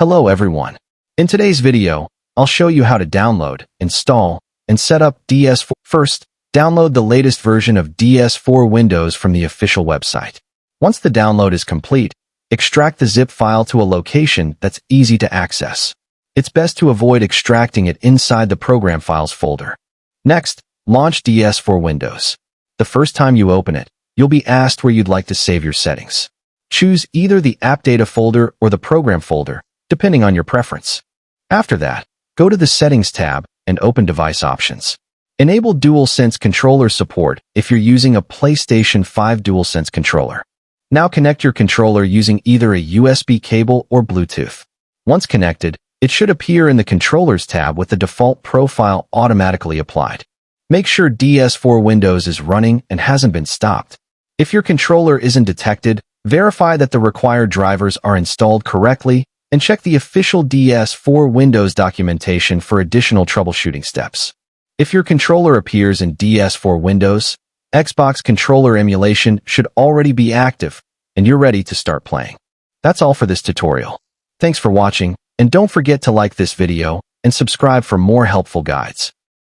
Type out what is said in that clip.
Hello everyone. In today's video, I'll show you how to download, install, and set up ds4. First, download the latest version of ds4 Windows from the official website. Once the download is complete, extract the zip file to a location that's easy to access. It's best to avoid extracting it inside the Program Files folder. Next, launch ds4 Windows. The first time you open it, you'll be asked where you'd like to save your settings. Choose either the App Data folder or the Program folder, depending on your preference. After that, go to the Settings tab and open Device Options. Enable DualSense controller support if you're using a PlayStation 5 DualSense controller. Now connect your controller using either a USB cable or Bluetooth. Once connected, it should appear in the Controllers tab with the default profile automatically applied. Make sure ds4 Windows is running and hasn't been stopped. If your controller isn't detected, verify that the required drivers are installed correctly and check the official ds4 Windows documentation for additional troubleshooting steps. If your controller appears in ds4 Windows, Xbox controller emulation should already be active and you're ready to start playing. That's all for this tutorial. Thanks for watching, and don't forget to like this video and subscribe for more helpful guides.